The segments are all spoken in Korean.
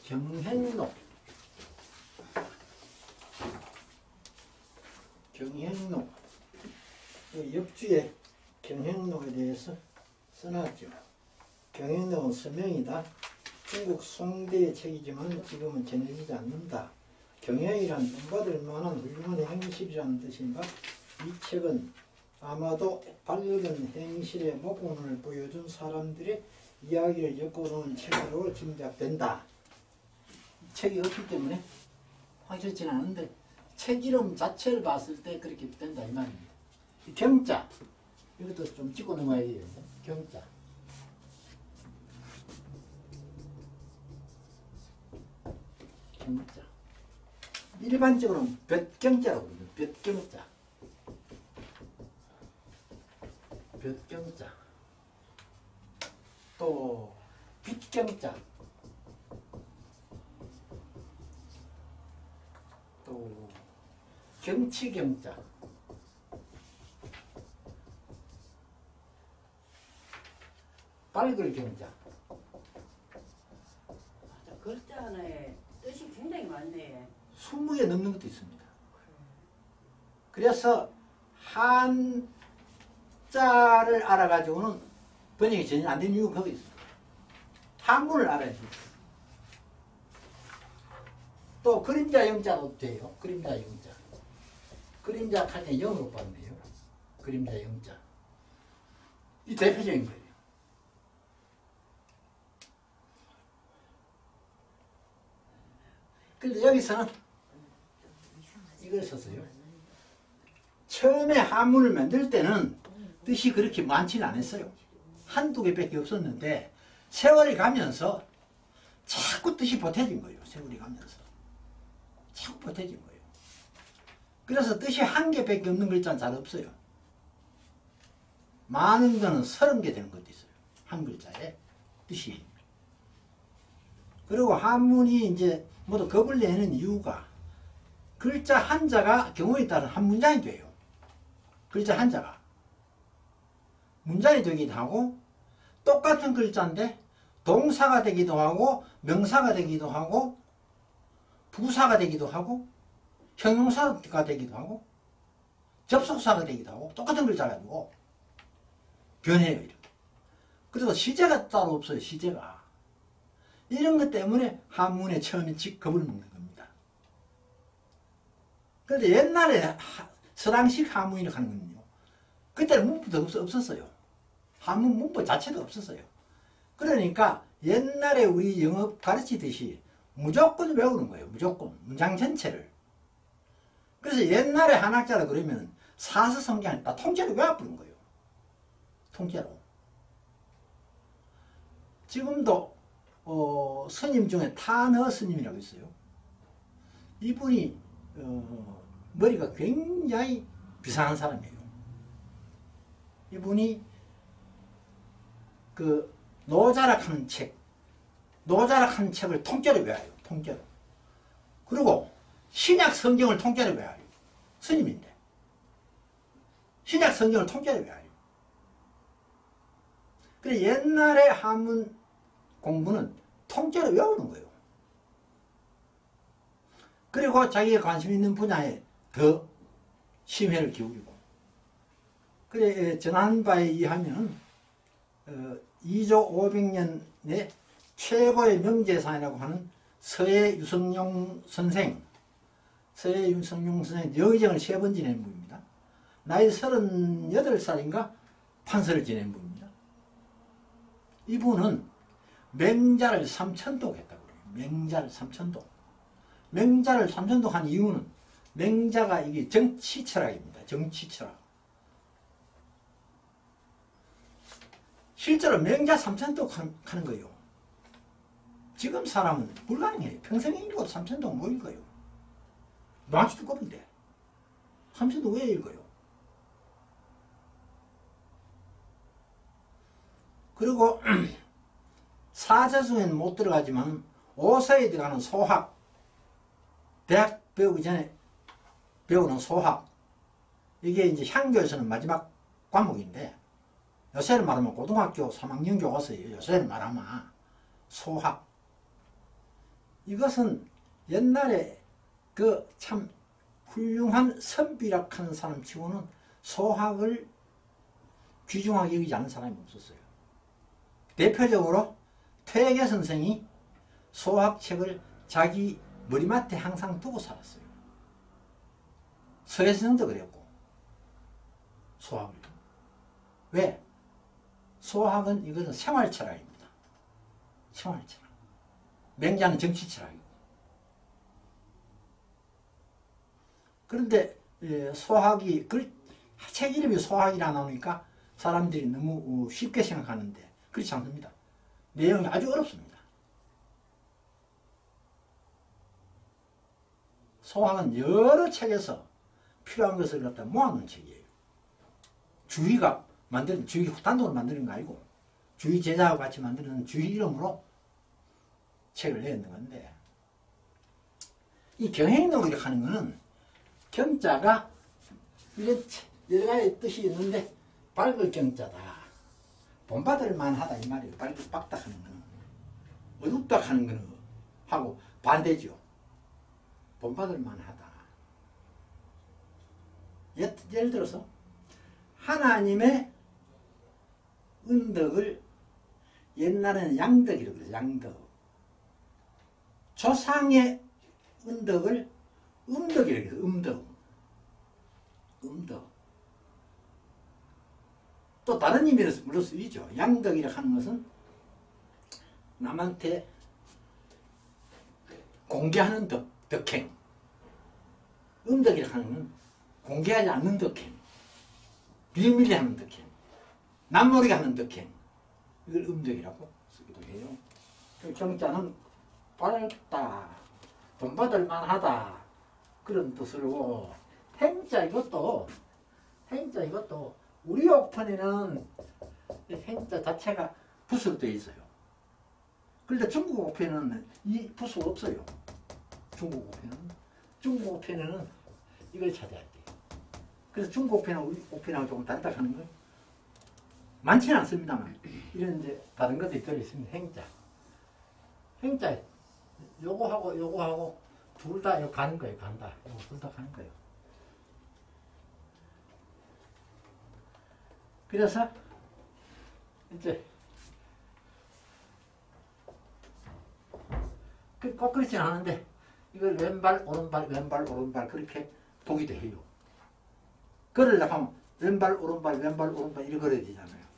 경행로. 경행로. 옆주에 경행로에 대해서 써놨죠. 경행로는 서명이다. 중국 송대의 책이지만 지금은 전해지지 않는다. 경영이란 본받을 만한 훌륭한 행실이라는 뜻인가? 이 책은 아마도 밝은 행실의 모범을 보여준 사람들의 이야기를 엮어놓은 책으로 짐작된다. 책이 없기 때문에 확실치는 않은데 책 이름 자체를 봤을 때 그렇게 된다 이 말입니다. 경자, 이것도 좀 찍고 넘어야 돼요. 경자. 경자. 일반적으로는 볕경자라고 부릅니다. 볕경자. 볕경자. 또 빛경자. 또 경치경자. 빨글 경자. 글자 하나에 뜻이 굉장히 많네. 20개 넘는 것도 있습니다. 그래서 한자를 알아가지고는 번역이 전혀 안 되는 이유가 거기 있습니다. 한문을 알아야 돼요. 또 그림자 영자도 돼요. 그림자 영자. 그림자 칼에 영으로 봤네요. 그림자 영자. 이 대표적인 거예요. 그런데 여기서는 이걸 썼어요. 처음에 한문을 만들 때는 뜻이 그렇게 많지는 않았어요. 한두 개밖에 없었는데 세월이 가면서 자꾸 뜻이 보태진 거예요. 세월이 가면서. 자꾸 보태진 거예요. 그래서 뜻이 한 개밖에 없는 글자는 잘 없어요. 많은 거는 30개 되는 것도 있어요. 한 글자에 뜻이. 그리고 한문이 이제 모두 겁을 내는 이유가 글자 한자가 경우에 따라 한 문장이 돼요. 글자 한자가. 문장이 되기도 하고 똑같은 글자인데 동사가 되기도 하고 명사가 되기도 하고 부사가 되기도 하고 형용사가 되기도 하고 접속사가 되기도 하고 똑같은 글자 가지고 변해요. 이렇게. 그래서 시제가 따로 없어요. 시제가. 이런 것 때문에 한문에 처음에 겁을 먹는 겁니다. 그런데 옛날에 서당식 한문이라고 하는 거는요. 그때는 문법도 없었어요. 한문 문법 자체도 없었어요. 그러니까 옛날에 우리 영어 가르치듯이 무조건 외우는 거예요. 무조건. 문장 전체를. 그래서 옛날에 한학자라 그러면 사서성경을 다 통째로 외워버린 거예요. 통째로. 지금도 스님 중에 타너 스님이라고 있어요. 이분이 머리가 굉장히 비상한 사람이에요. 이분이 그 노자락하는 책을 통째로 외워요. 통째로. 그리고 신약 성경을 통째로 외워요. 스님인데 신약 성경을 통째로 외워요. 그래 옛날에 한문 공부는 통째로 외우는 거예요. 그리고 자기가 관심 있는 분야에 더 심혈을 기울이고. 그래 전한 바에 의하면 2조 500년의 최고의 명재산이라고 하는 서해 유성룡 선생 여의정을 3번 지낸 분입니다. 나이 38살인가 판서를 지낸 분입니다. 이분은 맹자를 3000독 했다고 그래요. 맹자를 3000독. 맹자를 3000독 한 이유는 맹자가 이게 정치철학입니다. 정치철학. 실제로 맹자 3000독 하는 거예요. 지금 사람은 불가능해요. 평생 읽어도 3000독 못 읽어요. 망치도 꼽인데 3000독 왜 읽어요? 그리고 사자성에는 못 들어가지만 5세에 들어가는 소학, 대학 배우기 전에 배우는 소학, 이게 이제 향교에서는 마지막 과목인데 요새는 말하면 고등학교 3학년 교과서예요. 요새는 말하면 소학. 이것은 옛날에 그 참 훌륭한 선비락하는 사람 치고는 소학을 귀중하게 여기지 않는 사람이 없었어요. 대표적으로 퇴계 선생이 소학책을 자기 머리맡에 항상 두고 살았어요. 서혜선생도 그랬고 소학을. 왜? 소학은 이것은 생활철학입니다. 생활철학. 맹자는 정치철학이고. 그런데 소학이 책 이름이 소학이라 나오니까 사람들이 너무 쉽게 생각하는데 그렇지 않습니다. 내용이 아주 어렵습니다. 소학은 여러 책에서 필요한 것을 갖다 모아놓은 책이에요. 주의가 단독으로 만드는 거 아니고 주의 제자와 같이 만드는 주의 이름으로 책을 내는 건데, 이 경행록이라고 하는 거는 경자가 이런 여러 가지 뜻이 있는데 밝을 경자다. 본받을 만하다 이 말이에요. 밝을 빡닥하는 거는. 어둡다 하는 거는 하고 반대죠. 본받을 만하다. 예를 들어서 하나님의 은덕을 옛날에는 양덕이라고 그래요. 양덕. 조상의 은덕을 음덕이라고 해요. 음덕. 또 다른 의미로서 물론 쓰이죠. 양덕이라고 하는 것은 남한테 공개하는 덕행. 음덕이라고 하는 건 공개하지 않는 덕행. 비밀리 하는 덕행. 남모르게 하는 덕행. 이걸 음덕이라고 쓰기도 해요. 경자는 밝다, 본받을 만하다 그런 뜻으로 행자 이것도 우리 옥편에는 행자 자체가 붓으로 되어 있어요. 그런데 중국 옥편에는 이 붓이 없어요. 중국 옥편에는 이걸 찾아야 돼요. 그래서 중국 옥편하고 우리 옥편하고 조금 다르다 하는 거예요. 많지는 않습니다만 이런 이제 다른 것들이 들어있습니다. 행자 요거하고 둘 다 이거 가는 거예요. 간다. 이거 둘 다 가는 거예요. 그래서 이제 꼭 그렇지는 않은데 이걸 왼발 오른발 그렇게 보기도 해요. 걸으려고 하면 왼발 오른발 이렇게 걸어야 되잖아요.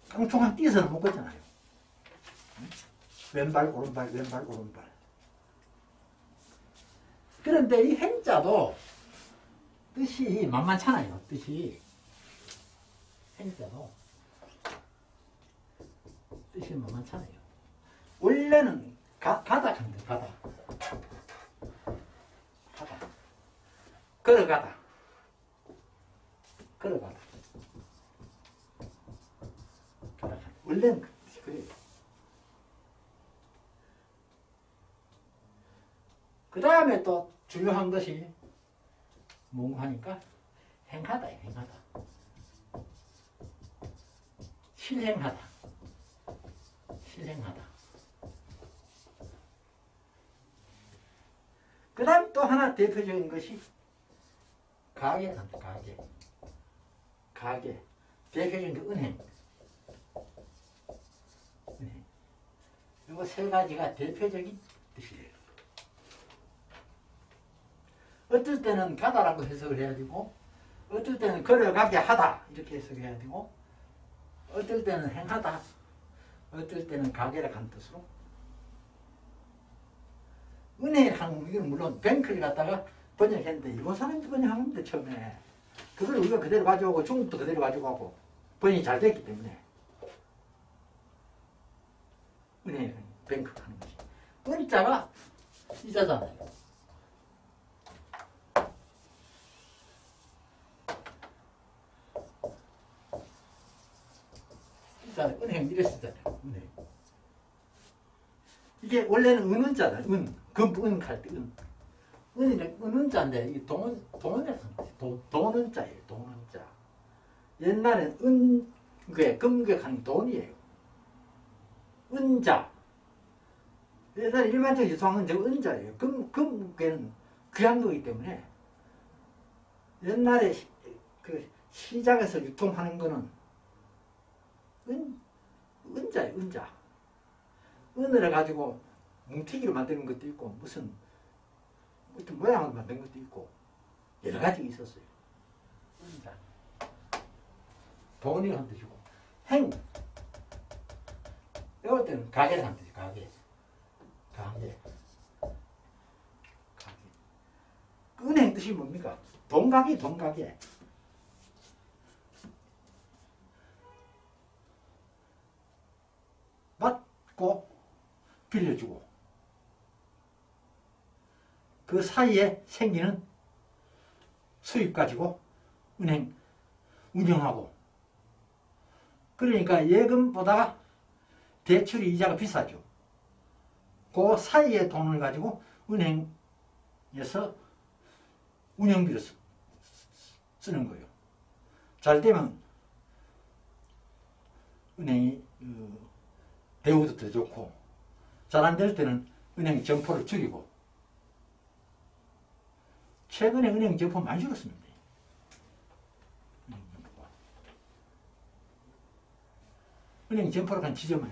깡총한 뛰어서는 못 걷잖아요. 왼발 오른발. 그런데 이 행자도 뜻이 만만찮아요. 행자도 뜻이 만만찮아요. 원래는 가다 한대. 가다. 걸어가다. 원래는 그래요. 그 다음에 또 중요한 것이 뭔가 하니까 행하다. 실행하다. 그 다음 또 하나 대표적인 것이 가게랍니다. 가게. 대표적인 게 은행. 이거 세 가지가 대표적인 뜻이에요. 어떨 때는 가다라고 해석을 해야 되고, 어떨 때는 걸어가게 하다 이렇게 해석해야 되고, 어떨 때는 행하다, 어떨 때는 가게라 한 뜻으로. 은행이라는 이건 물론 뱅크를 갖다가 번역했는데 일본 사람도 번역하는데 처음에 그걸 우리가 그대로 가져오고 중국도 그대로 가져가고 번역이 잘 됐기 때문에 은행이라는 뱅크 하는 것이. 은자가 이자잖아요. 은행 이래 쓰잖아요. 은행. 이게 원래는 은자다. 은할 때 은이는 은자인데 이게 동원에서 돈은자예요. 돈은자. 옛날엔 금괴하는 돈이에요. 은자. 옛날에 일반적으로 유통하는 저 은자예요. 금괴는 귀한 거기 때문에 옛날에 그 시장에서 유통하는 거는 은자예요. 은자. 은을 가지고 뭉티기로 만드는 것도 있고 무슨 어떤 모양을 만든 것도 있고 여러 가지가 있었어요. 은자. 돈이라는 뜻이고 행. 이럴 때는 가게라는 뜻이에요. 가게. 가게. 은행 뜻이 뭡니까? 돈가게, 돈가게. 받고 빌려주고 그 사이에 생기는 수입 가지고 은행 운영하고 그러니까 예금보다 대출이 이자가 비싸죠. 그 사이에 돈을 가지고 은행에서 운영비로 쓰는 거예요. 잘 되면 은행이 대우도 더 좋고 잘 안 될 때는 은행 점포를 줄이고 최근에 은행 점포 많이 줄었습니다. 은행 점포로 간 지점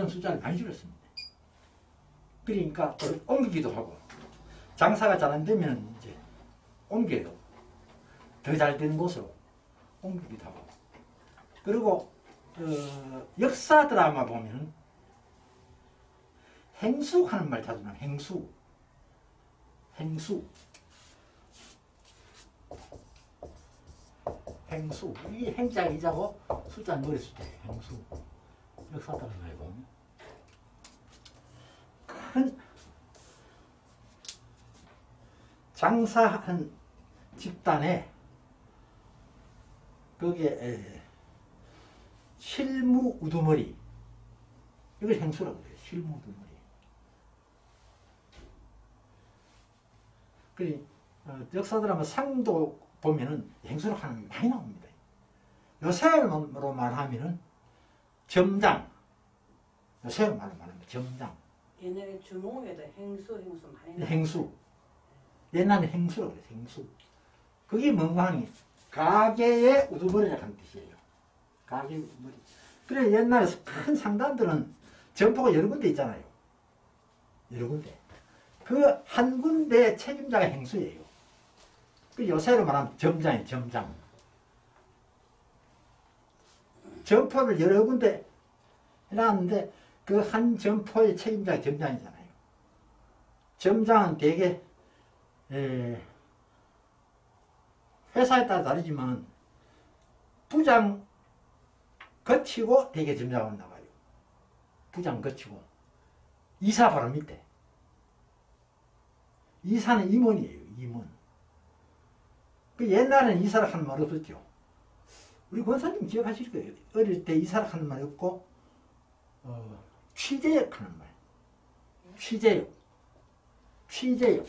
숫자를 많이 줄였습니다. 그러니까 옮기기도 하고 장사가 잘 안 되면 이제 옮겨요. 더 잘 되는 곳으로 옮기기도 하고. 그리고 역사 드라마 보면 행수하는 말 자주 나와요. 행수. 행수. 행수. 이게 행자가 이자고 숫자는 머리 숫자예요. 행수. 역사 드라마에 보면 큰 장사하는 집단에 거기에 실무 우두머리 이걸 행수라고 그래요. 실무 우두머리. 그 역사 드라마 상도 보면은 행수를 하는 게 많이 나옵니다. 요새로 말하면은 점장. 요새로 말하면 점장. 옛날에 주몽에도 행수 많이 나왔어요. 행수. 옛날에 행수라고 그래요. 행수. 그게 뭔가 하니 가게의 우두머리라고 하는 뜻이에요. 가게 우두머리. 그래 옛날에 큰 상단들은 점포가 여러 군데 있잖아요. 여러 군데. 그 한 군데 책임자가 행수예요. 그 요새로 말하면 점장이에요. 점장. 점포를 여러 군데 해놨는데 그 한 점포의 책임자가 점장이잖아요. 점장은 대개 회사에 따라 다르지만 부장 거치고 대개 점장으로 나가요. 부장 거치고 이사 바로 밑에. 이사는 임원이에요. 임원. 그 옛날에는 이사를 하는 말 없었죠. 우리 권사님 기억하실 거예요. 어릴 때 이사를 하는 말 없고 취재역 하는 말. 취재역. 취재역.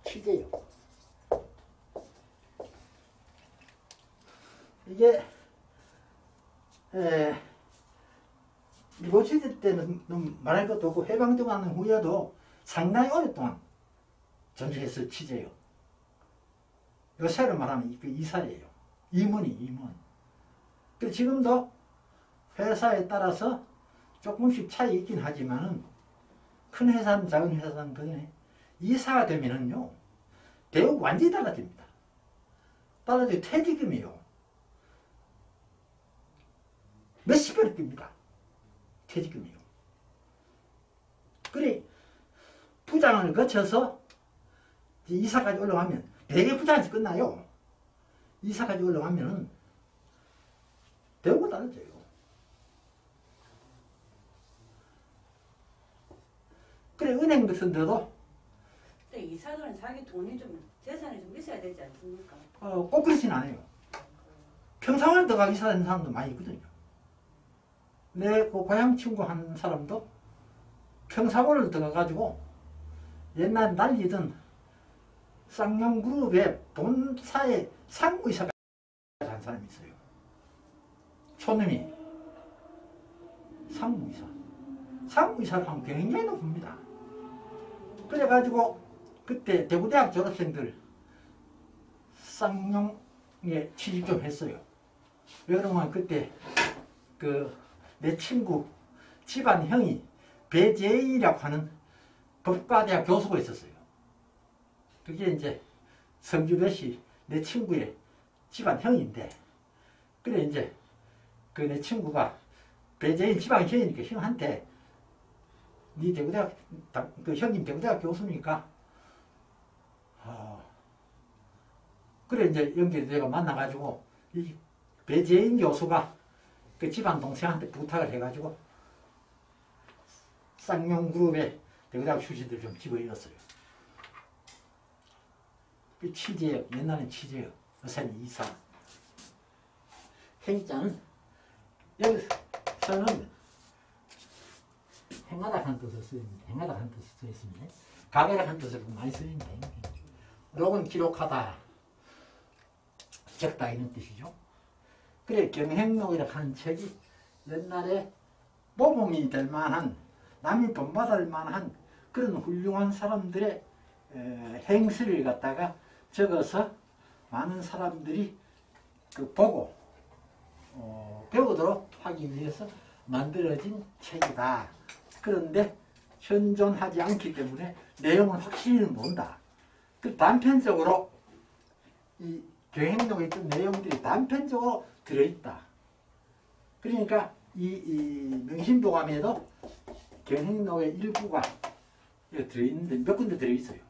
취재역. 이게 일본 시대 때는 말할 것도 없고 해방되고 난 후에도 상당히 오랫동안 존재했어요. 취재요. 요새로 말하면 그 이사예요. 임원이 임원. 그 지금도 회사에 따라서 조금씩 차이 있긴 하지만은 큰 회사는 작은 회사는 그게 이사가 되면은요 대우가 완전히 달라집니다. 달라지고 퇴직금이요 몇십 배로 뜁니다. 퇴직금이요. 그래 부장을 거쳐서 이사까지 올라가면 대개 부장에서 끝나요. 이사까지 올라가면은 대우가 달라져요. 그래 은행 같은 데도 근데 이사들은 자기 돈이 좀 재산이 좀 있어야 되지 않습니까? 꼭 그렇진 않아요. 평상원에 들어가 이사하는 사람도 많이 있거든요. 내 그 고향 친구 한 사람도 평상원을 들어가가지고 옛날 날리던 쌍용그룹의 본사의 상무이사가 한 사람이 있어요. 초님이 상무이사. 상무이사를 하면 굉장히 높습니다. 그래가지고 그때 대구대학 졸업생들 쌍용에 취직 좀 했어요. 왜 그러면 그때 내 친구 집안 형이 배재인이라고 하는 법과대학 교수가 있었어요. 그게 이제 성주배씨 내 친구의 집안 형인데, 그래 이제 그 내 친구가 배재인 집안 형이니까 형한테 네 대구대학 그 형님 대구대학 교수니까 그래 이제 연결이 내가 만나가지고 이 배재인 교수가 그 집안 동생한테 부탁을 해가지고 쌍용그룹에 대구대학 출신들 좀 집어넣었어요. 그 취재역, 옛날엔 취재역, 요새는 이사. 행자는 여기서는 행하다는 뜻을 쓰입니다. 행하다는 뜻을 써 있습니다. 가게라는 뜻을 많이 쓰입니다. 록은 기록하다, 적다 이런 뜻이죠. 그래 경행록이라고 하는 책이 옛날에 모범이 될 만한, 남이 본받을 만한 그런 훌륭한 사람들의 행실을 갖다가 적어서 많은 사람들이 보고 배우도록 하기 위해서 만들어진 책이다. 그런데 현존하지 않기 때문에 내용을 확실히는 모른다. 그 단편적으로 이 경행록에 있던 내용들이 단편적으로 들어있다. 그러니까 이 명심보감에도 경행록의 일부가 들어있는데 몇 군데 들어있어요.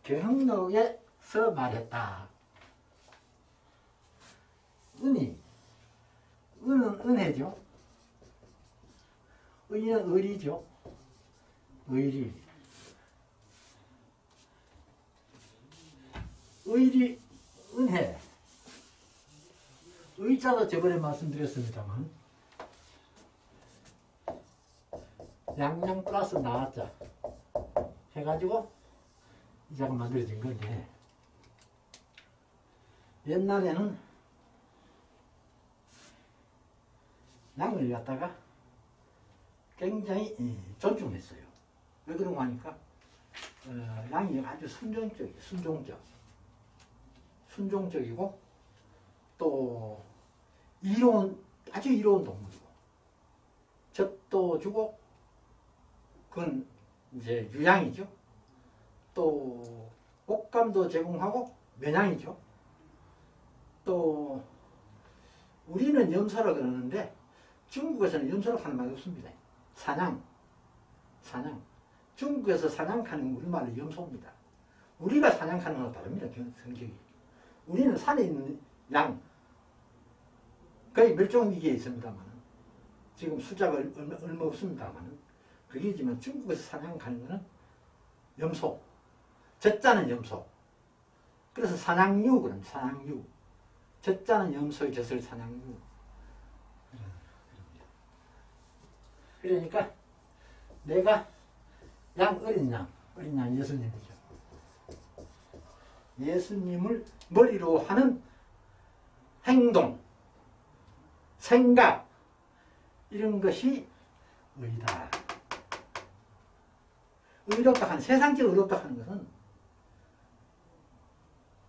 경행록에서 말했다. 은이, 은은 은혜죠. 의는 의리죠. 의리. 의리, 은혜. 의자도 저번에 말씀드렸습니다만 양양 플러스 나왔자 해가지고 이자가 만들어진 건데, 옛날에는 양을 갖다가 굉장히 존중했어요. 왜 그런가 하니까 양이 아주 순종적이고 또 아주 이로운 동물이고, 젖도 주고 그건 이제 유양이죠. 또 옷감도 제공하고 면양이죠. 또 우리는 염소라 그러는데 중국에서는 염소라고 하는 말이 없습니다. 사냥. 중국에서 사냥하는 우리말로 염소입니다. 우리가 사냥하는 거랑 다릅니다. 성격이. 우리는 산에 있는 양, 거의 멸종위기에 있습니다만, 지금 숫자가 얼마 없습니다만, 그게지만 중국에서 사냥하는 거는 염소. 젖자는 염소. 그래서 사냥류 그럼 사냥류. 젖자는 염소의 젖을 사냥류. 그러니까 내가 어린 양 예수님이죠. 예수님을 머리로 하는 행동, 생각, 이런 것이 의다. 의롭다 하는, 세상적으로 의롭다 하는 것은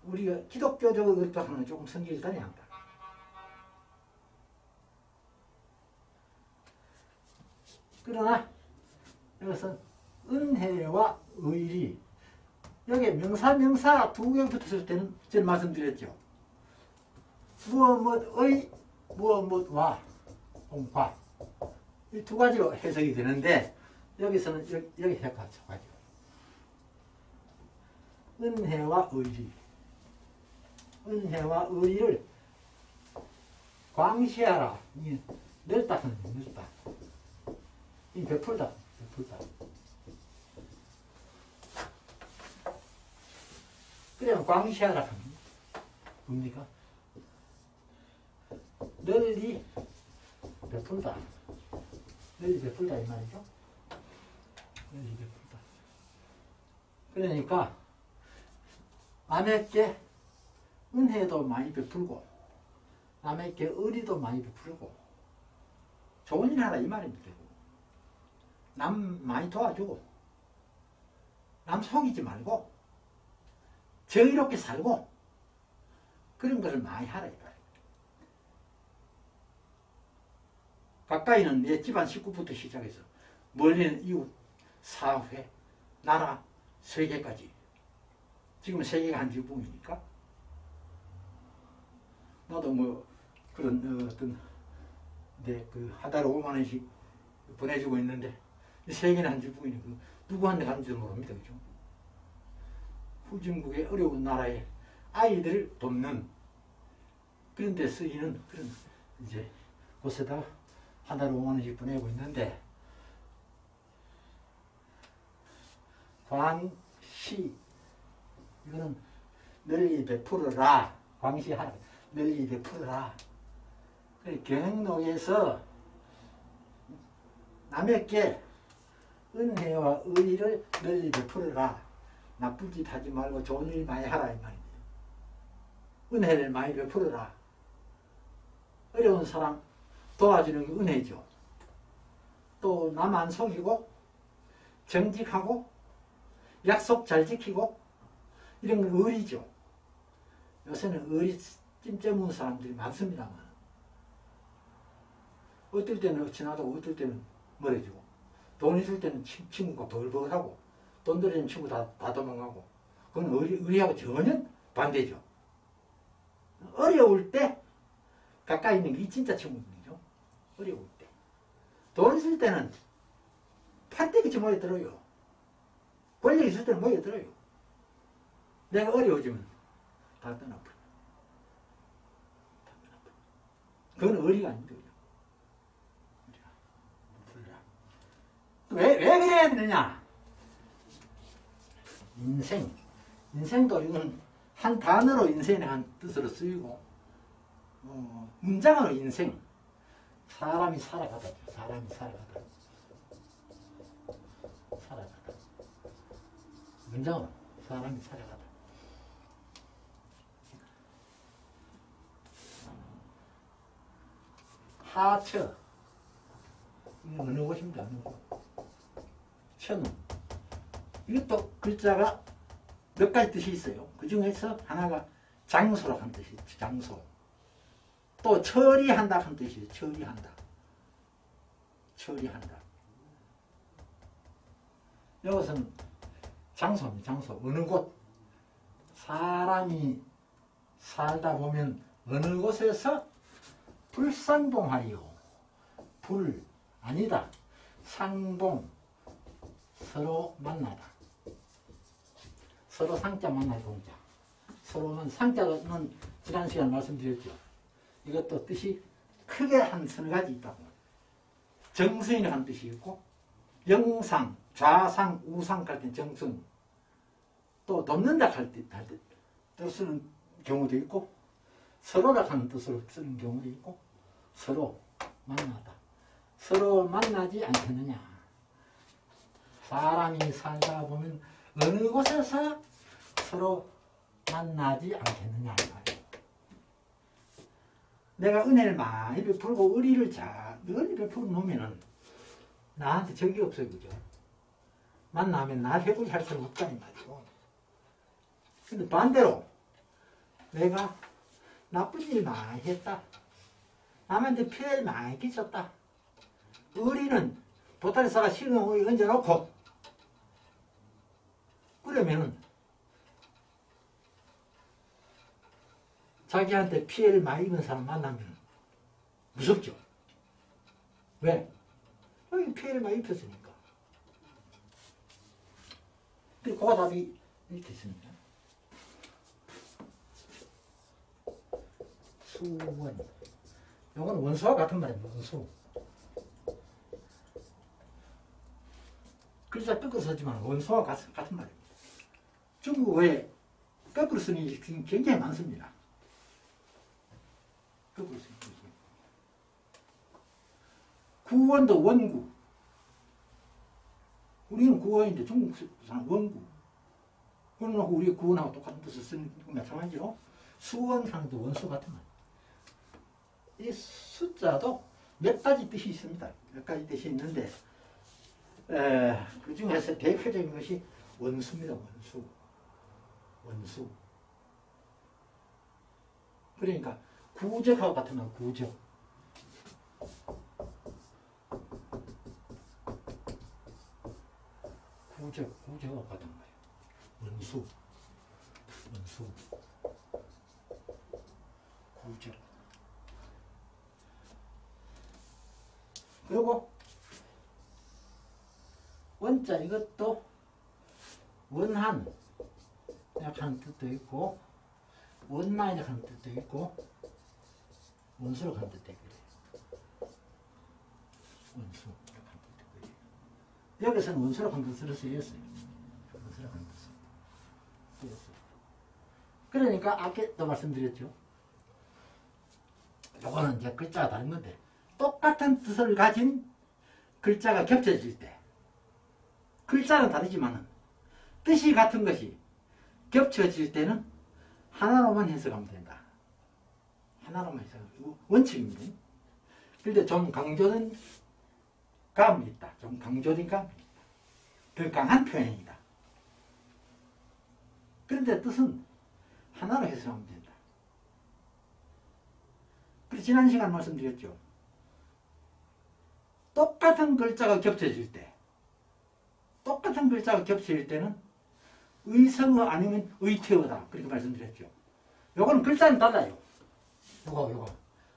우리가 기독교적으로 의롭다 하는 건 조금 성질이 다양합니다. 그러나 이것은 은혜와 의리, 여기에 명사 두 개 붙었을 때는 제가 말씀드렸죠. 무엇의, 무엇와, 공과, 이 두 가지로 해석이 되는데, 여기서는 여기 해석하죠. 은혜와 의리. 은혜와 의리를 광시하라. 넓다 하는 거예요. 넓다. 이 베풀다. 그냥 광시하라 하는 뭡니까? 널리 베풀다. 널리 베풀다 이 말이죠. 널리 베풀다. 그러니까 남에게 은혜도 많이 베풀고 남에게 의리도 많이 베풀고 좋은 일 하라 이 말입니다. 남 많이 도와주고 남 속이지 말고 정의롭게 살고 그런 것을 많이 하라 이 말이에요. 가까이는 내 집안 식구부터 시작해서 멀리는 이웃, 사회, 나라, 세계까지. 지금 세계가 한 지붕이니까 나도 뭐 그런 어떤 그 한 달에 5만 원씩 보내주고 있는데 세계는 한 지붕이니까 누구한테 가는지도 모릅니다. 그죠? 후진국의 어려운 나라에 아이들을 돕는 그런 데 쓰이는 그런 이제 곳에다가 한 달에 5만 원씩 보내고 있는데 광시 이거는 널리 베풀어라. 광시하라. 널리 베풀어라. 경영록에서 남에게 은혜와 의의를 널리 베풀어라. 나쁜 짓 하지 말고 좋은 일 많이 하라 이 말이에요. 은혜를 많이 베풀어라. 어려운 사람 도와주는 게 은혜죠. 또 남 안 속이고 정직하고 약속 잘 지키고 이런 건 의리죠. 요새는 의리 찜째문 사람들이 많습니다만 어떨 때는 친하다고 어떨 때는 멀어지고 돈 있을 때는 친구가 벌벌하고 돈 들이는 친구 다 도망가고 그건 의리하고 전혀 반대죠. 어려울 때 가까이 있는 게 진짜 친구들이죠. 어려울 때. 돈 있을 때는 팔대기치 모여들어요. 권력 있을 때는 모여들어요. 내가 어려워지면 다 떠나버려. 그건 의리가 아닙니다. 왜 그래야 되느냐? 인생도 이건 한 단어로 인생의 한 뜻으로 쓰이고 문장으로 인생 사람이 살아가다 문장으로 사람이 살아가다 하처 이거 어느 곳입니다. 어느 곳 처는 이것도 글자가 몇 가지 뜻이 있어요. 그 중에서 하나가 장소로 한 뜻이 있죠. 장소. 또 처리한다 한 뜻이 있어요. 처리한다. 이것은 장소입니다. 장소. 어느 곳. 사람이 살다 보면 어느 곳에서 불상봉하리요. 불 아니다. 상봉. 서로 만나다. 서로 상자 만날 동자. 서로는 상자는 지난 시간 말씀드렸죠. 이것도 뜻이 크게 한 서너 가지 있다고. 정수인을 한 뜻이 있고 영상, 좌상, 우상 할 때 정승 또 돕는다 할 때 쓰는 경우도 있고 서로라 하는 뜻으로 쓰는 경우도 있고 서로 만나다. 서로 만나지 않겠느냐. 사람이 살다 보면 어느 곳에서 서로 만나지 않겠느냐. 내가 은혜를 많이 베풀고 의리를 늘 베풀어 놓으면 나한테 적이 없어요. 그죠? 만나면 나 해보지 할 사람 없다는 말이고. 근데 반대로 내가 나쁜 일 많이 했다. 남한테 피해를 많이 끼쳤다. 의리는 보따리싸가 식은 오이 얹어놓고 그러면은 자기한테 피해를 많이 입은 사람 만나면 무섭죠. 왜? 여기 피해를 많이 입혔으니까. 근데 그 답이 이렇게 있습니다. 수원. 이건 원수와 같은 말입니다. 원수. 글자 거꾸로 썼지만 원수와 같은 말입니다. 중국어에 거꾸로 쓰는 일이 굉장히 많습니다. 거꾸로 쓰는 일이. 구원도 원구. 우리는 구원인데 중국 사람 원구. 그러고 우리 구원하고 똑같은 뜻을 쓰는 거 마찬가지로 수원상도 원수 같은 말. 이 숫자도 몇 가지 뜻이 있습니다. 몇 가지 뜻이 있는데 그 중에서 대표적인 것이 원수입니다. 원수. 원수. 그러니까 구적하고 같은 거 구적. 구적하고 같은 거예요. 원수. 원수. 구적. 그리고 원자 이것도 원한 약한 뜻도 있고 원나 이렇게 하는 뜻도 있고 원수로 하는 뜻도 있고 원수 이렇게 하는 뜻도 있고 여기서는 원수로 하는 뜻으로 쓰였어요. 원수로 하는 뜻으로 쓰였어요. 그러니까 아까도 말씀드렸죠. 요거는 이제 글자가 다른 건데 똑같은 뜻을 가진 글자가 겹쳐질 때 글자는 다르지만 뜻이 같은 것이 겹쳐질 때는 하나로만 해석하면 된다. 하나로만 해석하면 원칙입니다. 그런데 좀 강조된 감이 있다. 좀 강조된 감이 있다. 더 강한 표현이다. 그런데 뜻은 하나로 해석하면 된다. 그래서 지난 시간 말씀드렸죠. 똑같은 글자가 겹쳐질 때 똑같은 글자가 겹쳐질 때는 의성어 아니면 의태어다. 그렇게 말씀드렸죠. 요거는 글자는 달라요. 요거.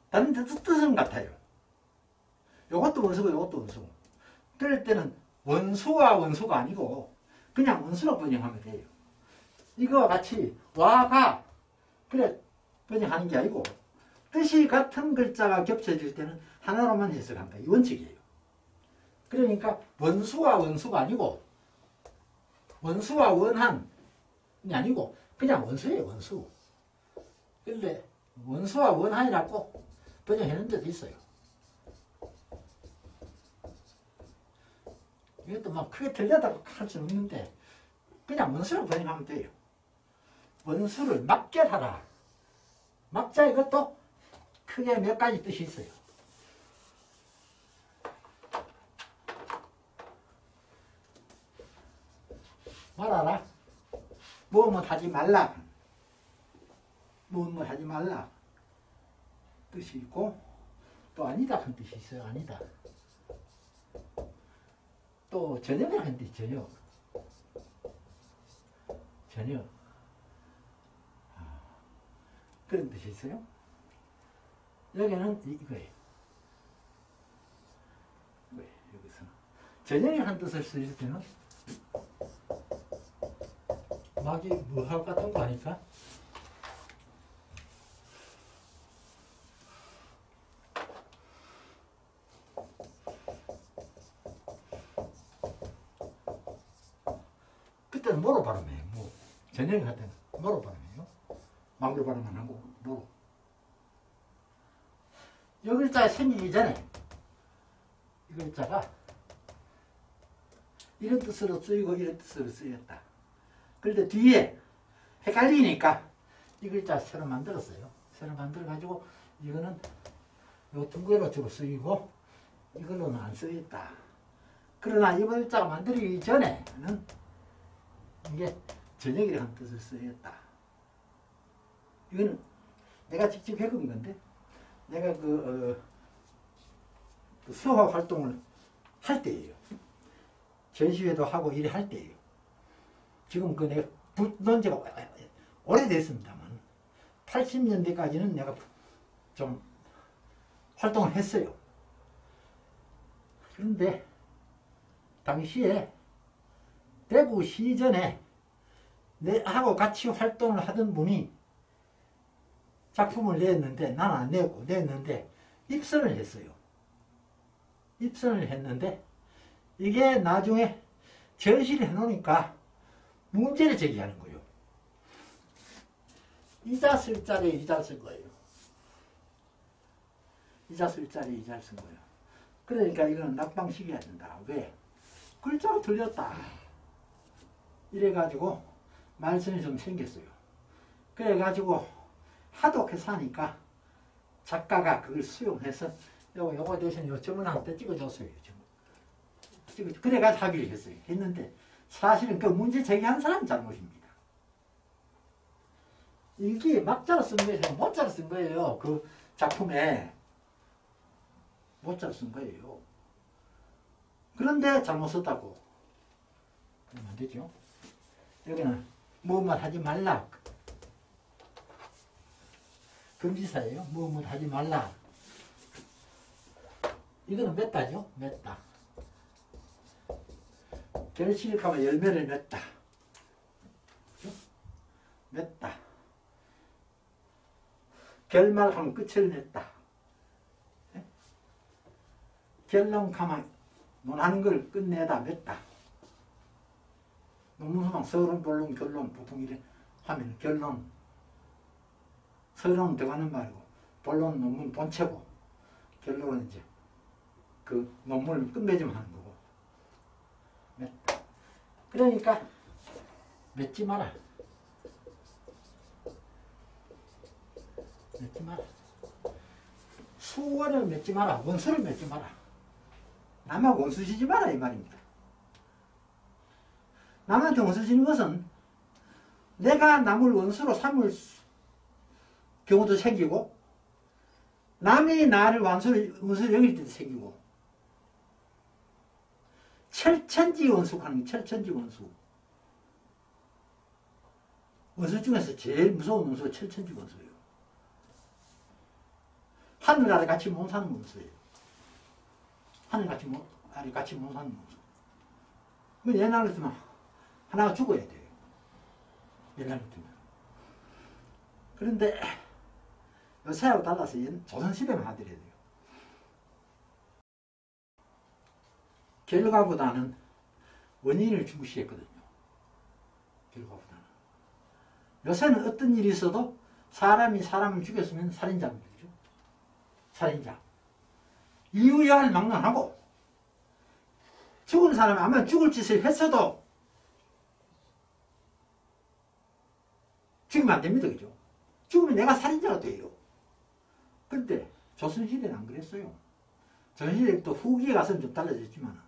다른 뜻은 같아요. 요것도 원수고 요것도 원수고. 그럴 때는 원수와 원수가 아니고 그냥 원수로 번역하면 돼요. 이거와 같이 와가 그래 번역하는 게 아니고 뜻이 같은 글자가 겹쳐질 때는 하나로만 해석한다. 이 원칙이에요. 그러니까 원수와 원수가 아니고 원수와 원한이 아니고 그냥 원수예요. 원수. 그런데 원수와 원한이라고 번역하는 데도 있어요. 이것도 막 크게 틀렸다고 할 수는 없는데 그냥 원수로 번역하면 돼요. 원수를 막결하라. 막자 이것도 크게 몇 가지 뜻이 있어요. 말하라. 뭐뭐 하지 말라. 뭐뭐 하지 말라. 뜻이 있고 또 아니다 한 뜻이 있어요. 아니다. 또 전역이라는 뜻이 전역. 전역. 그런 뜻이 있어요. 여기는 이거예요. 여기서 전역의 한 뜻을 쓰일 때는 막이 무할 같은 거 하니까 그때는 뭐로 발음해요? 뭐 전역이 할 때는 뭐로 발음해요? 막으로 발음 안 하고 뭐로? 이 글자가 생기기 전에 이 글자가 이런 뜻으로 쓰이고 이런 뜻으로 쓰였다. 그런데 뒤에 헷갈리니까 이 글자 새로 만들었어요. 새로 만들어가지고 이거는 요 둥그레로 주로 쓰이고 이걸로는 안 쓰였다. 그러나 이 글자가 만들기 전에는 이게 전역이라는 뜻을 쓰였다. 이거는 내가 직접 겪은 건데 내가 그 수화 활동을 할 때예요. 전시회도 하고 일을 할 때예요. 지금 그 내가 붙는 지가 오래됐습니다만 80년대까지는 내가 좀 활동을 했어요. 그런데 당시에 대구시전에 내하고 같이 활동을 하던 분이 작품을 냈는데 나는 안 내고 냈는데 입선을 했어요. 입선을 했는데 이게 나중에 전시를 해놓으니까 문제를 제기하는 거예요. 이자 쓸 자리에 이자를 쓴 거예요. 이자 쓸 자리에 이자를 쓴 거예요. 그러니까 이거는 낙방시켜야 된다. 왜? 글자가 틀렸다. 이래가지고 말썽이 좀 생겼어요. 그래가지고 하도 그렇게 사니까 작가가 그걸 수용해서 요거 대신 요 점을 한테 찍어줬어요. 그래가지고 합의를 했어요. 했는데 사실은 그 문제 제기한 사람이 잘못입니다. 이게 막자로 쓴 거예요. 못자로 쓴 거예요. 그 작품에 못자로 쓴 거예요. 그런데 잘못 썼다고 그러면 안 되죠. 여기는 무엇만 하지 말라. 금지사예요. 무엇만 하지 말라. 이거는 맺다죠. 맺다. 결실하면 열매를 맺다. 그렇죠? 맺다. 결말하면 끝을 냈다. 예? 결론하면 논하는 걸 끝내다 맺다. 논문서만 서론, 본론, 결론 보통 이래 하면 결론. 서론은 들어가는 말이고 본론, 논문 본체고 결론은 이제 그 논문을 끝맺으면 하는 거고. 맺다. 그러니까 맺지 마라. 맺지 마라. 수원을 맺지 마라. 원수를 맺지 마라. 남하고 원수 지지 마라 이 말입니다. 남한테 원수 지는 것은 내가 남을 원수로 삼을 경우도 생기고 남이 나를 원수로 여길 때도 생기고 철천지 원수하는 게 철천지 원수. 원수 중에서 제일 무서운 원수가 철천지 원수예요. 하늘 아래 같이 못 사는 원수예요. 하늘 아래 같이 못 사는 원수. 옛날 같으면 하나가 죽어야 돼요. 옛날 같으면. 그런데 요새하고 달라서 조선시대만 하더라도 결과보다는 원인을 중시했거든요. 결과보다는. 요새는 어떤 일이 있어도 사람이 사람을 죽였으면 살인자입니다. 그죠? 살인자. 이유야를 막론하고 죽은 사람이 아마 죽을 짓을 했어도 죽이면 안 됩니다. 그죠? 죽으면 내가 살인자가 돼요. 그런데 조선시대는 안 그랬어요. 조선시대 또 후기에 가서는 좀 달라졌지만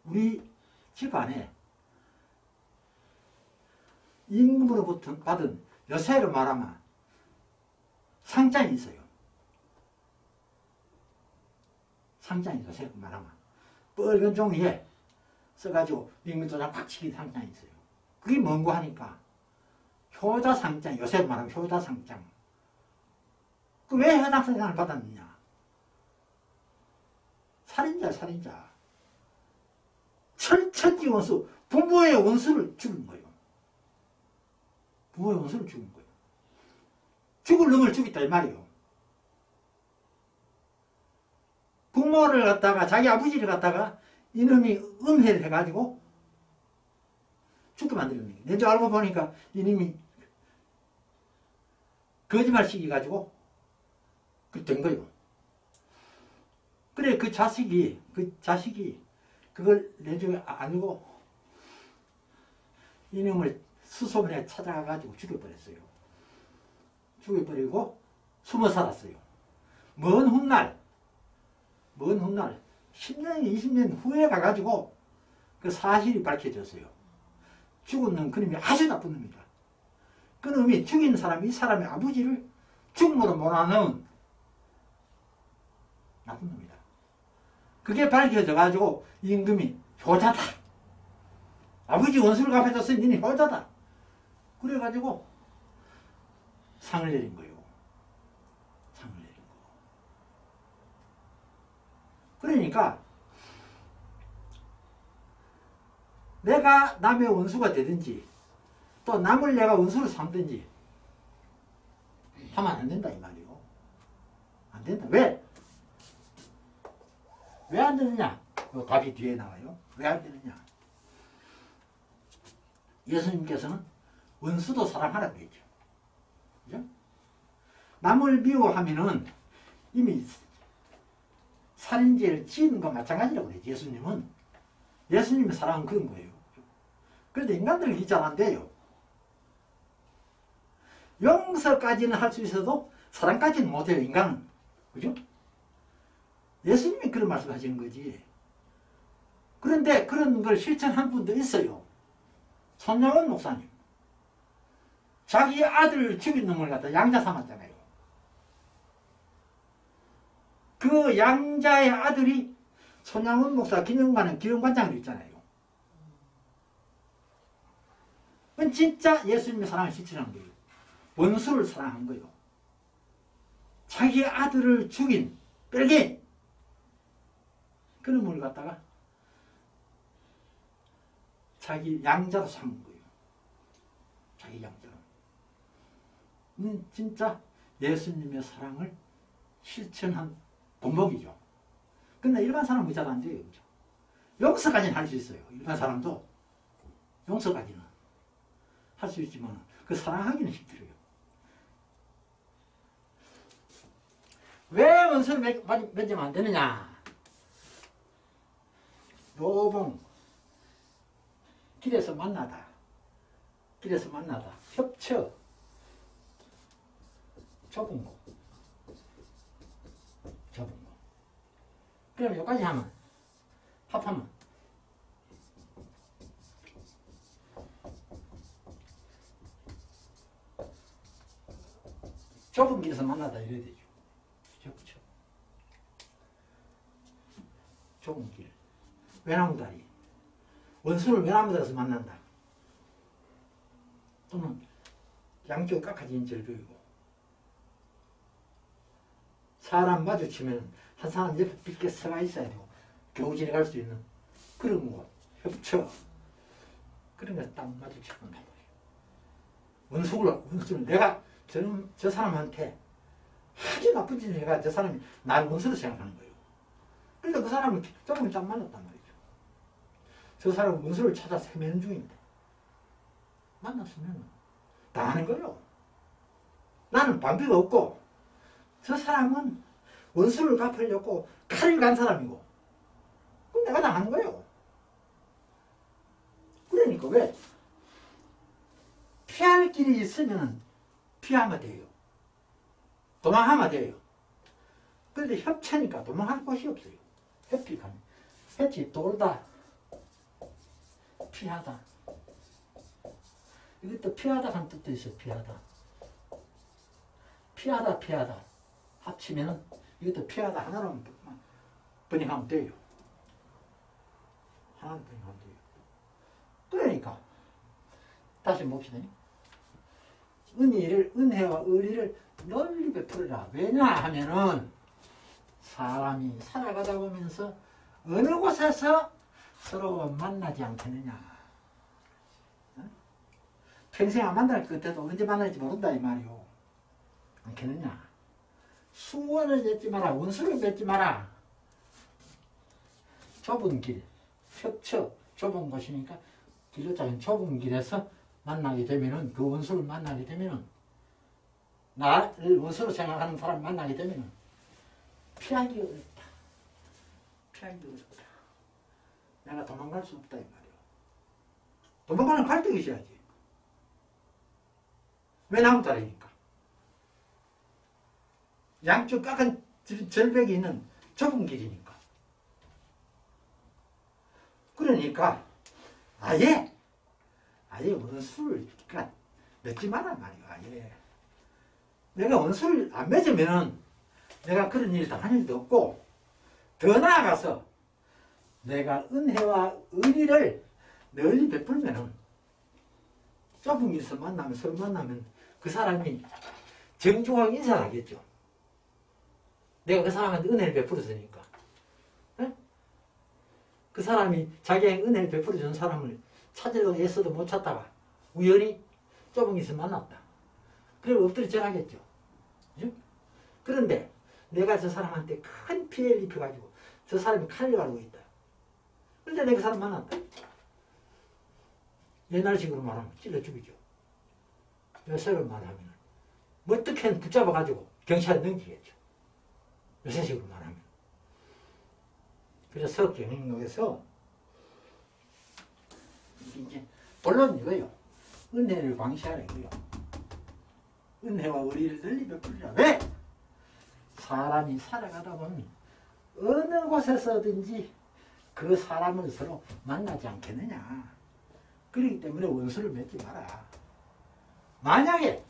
우리 집안에 임금으로부터 받은 여세로 말하면 상장이 있어요. 상장이 여세로 말하면 빨간 종이에 써가지고 임금도장 팍 치긴 상장이 있어요. 그게 뭔고 하니까 효자상장, 요새로 말하면 효자상장. 그 왜 효자상장을 받았느냐? 살인자. 철천지 원수, 부모의 원수를 죽인 거예요. 부모의 원수를 죽인 거예요. 죽을 놈을 죽였다 이 말이에요. 부모를 갖다가 자기 아버지를 갖다가 이놈이 은혜를 해가지고 죽게 만드는 거예요. 내줄 알고 보니까 이놈이 거짓말 시켜가지고 그 된 거예요. 그래 그 자식이 그걸 내줄 알고 이놈을 수소문에 찾아가가지고 죽여버렸어요. 죽여버리고 숨어 살았어요. 먼 훗날 10년, 20년 후에 가가지고 그 사실이 밝혀졌어요. 죽은 놈 그놈이 아주 나쁜 놈이다. 그 놈이 죽인 사람이 이 사람의 아버지를 죽음으로 몰아넣은 나쁜 놈이다. 그게 밝혀져가지고 임금이 효자다. 아버지 원수를 갚아줬으니 니네 효자다. 그래가지고 상을 내린 거예요. 상을 내린 거. 그러니까 내가 남의 원수가 되든지 또 남을 내가 원수로 삼든지 하면 안 된다 이 말이에요. 안 된다. 왜? 왜 안 되느냐? 답이 뒤에 나와요. 왜 안 되느냐? 예수님께서는 원수도 사랑하라고 그랬죠. 그죠? 남을 미워하면은 이미 살인죄를 지은 거 마찬가지라고 그랬죠. 예수님의 사랑은 그런 거예요. 그런데 인간들은 이해 잘 안 돼요. 용서까지는 할 수 있어도 사랑까지는 못해요, 인간은. 그죠? 예수님이 그런 말씀 하시는 거지. 그런데 그런 걸 실천한 분도 있어요. 손양원 목사님. 자기 아들을 죽인 놈을 갖다 양자 삼았잖아요. 그 양자의 아들이 손양원 목사 기념관에 기념관장으로 있잖아요. 그건 진짜 예수님의 사랑을 실천한 거예요. 원수를 사랑한 거예요. 자기 아들을 죽인 뺄게 그놈을 갖다가 자기 양자로 삼은 거예요. 자기 양자로. 진짜 예수님의 사랑을 실천한 본보기죠. 근데 일반 사람은 잘 안 돼요. 그죠? 용서까지는 할 수 있어요. 일반 사람도 용서까지는 할 수 있지만 그 사랑하기는 힘들어요. 왜 원수를 맺으면 안 되느냐? 노봉 길에서 만나다. 길에서 만나다. 협처. 좁은 거. 좁은 거. 그럼 여기까지 하면 합하면 좁은 길에서 만나다 이래야 되죠. 협처. 좁은 길. 외나무다리. 원수를 외나무다리에서 만난다. 또는 양쪽 깎아진 절벽이고 사람 마주치면 한 사람 옆에 빗게 서가 있어야 되고 겨우 지나갈 수 있는 그런 곳, 협처 그런 거 딱 마주치고 간단 말이에요. 원수를 내가 저 사람한테 아주 나쁜 짓을 해가 저 사람이 나를 원수로 생각하는 거예요. 그러니까 그 사람을 조금 딱 만났단 말이죠. 저 사람은 원수를 찾아 헤매는 중인데 만났으면 다 하는 거예요. 나는 방비가 없고 저 사람은 원수를 갚으려고 칼을 간 사람이고 그럼 내가 다 하는 거예요. 그러니까 왜? 피할 길이 있으면 피하면 돼요. 도망하면 돼요. 그런데 협체니까 도망할 곳이 없어요. 회피가는. 회치 돌다 피하다. 이것도 피하다 하는 뜻도 있어요. 피하다. 피하다 합치면은 이것도 피하다 하나로 번역하면 돼요. 하나로 번역하면 돼요. 그러니까 다시 봅시다. 은혜와 의리를 널리 베풀어라. 왜냐 하면은 사람이 살아가다 보면서 어느 곳에서 서로 만나지 않겠느냐. 평생 안 만날 것 같아도 언제 만날지 모른다 이 말이요. 않겠느냐. 수원을 맺지 마라. 원수를 맺지 마라. 좁은 길, 협처, 좁은 곳이니까 길로 짜면 좁은 길에서 만나게 되면은 그 원수를 만나게 되면은 나를 원수로 생각하는 사람 만나게 되면은 피하기 어렵다. 피하기 어렵다. 내가 도망갈 수 없다 이 말이요. 도망가는 발등이 있어야지. 왜 나무 다리니까? 양쪽 깎은 절벽이 있는 좁은 길이니까. 그러니까 아예 원수를 맺지 마라 말이야. 아예. 내가 원수를 안 맺으면은 내가 그런 일이 당할 일도 없고 더 나아가서 내가 은혜와 의리를 널리 베풀면은 좁은 길에서 만나면 서로 만나면 그 사람이 정중하게 인사를 하겠죠. 내가 그 사람한테 은혜를 베풀었으니까. 네? 그 사람이 자기에게 은혜를 베풀어준 사람을 찾으려고 애써도 못 찾다가 우연히 좁은 길에서 만났다. 그리고 엎드려 절하겠죠. 그죠? 그런데 내가 저 사람한테 큰 피해를 입혀가지고 저 사람이 칼을 갈고 있다. 그런데 내가 그 사람 만났다. 옛날식으로 말하면 찔러 죽이죠. 요새로 말하면 어떻게든 붙잡아가지고 경찰에 넘기겠죠. 요새식으로 말하면. 그래서 경영록에서 이제 본론 이거요. 은혜를 광시하라 이거요. 은혜와 의리를 널리 베풀리라. 왜? 사람이 살아가다 보면 어느 곳에서든지 그 사람을 서로 만나지 않겠느냐. 그렇기 때문에 원수를 맺지 마라. 만약에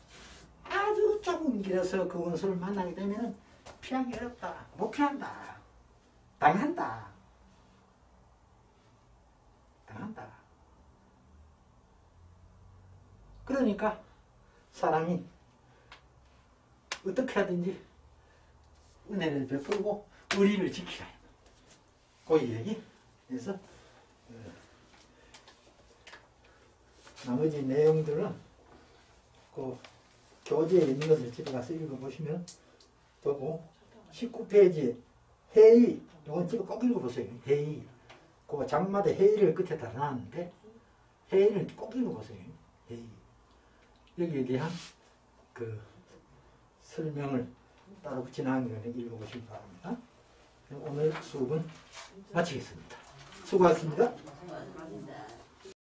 아주 좁은 길에서 그 원수를 만나게 되면 피하기 어렵다. 못 피한다. 당한다. 당한다. 그러니까 사람이 어떻게 하든지 은혜를 베풀고 의리를 지키라. 그 얘기. 그래서 나머지 내용들은 그 교재에 있는 것을 집에 가서 읽어보시면 되고 19페이지 회의 이건 집에 꼭 읽어보세요. 회의 그 장마다 회의를 끝에 달아놨는데 회의를 꼭 읽어보세요. 회의 여기에 대한 그 설명을 따로 붙여놓은 거를 읽어보시기 바랍니다. 오늘 수업은 마치겠습니다. 수고하셨습니다. 수고하셨습니다.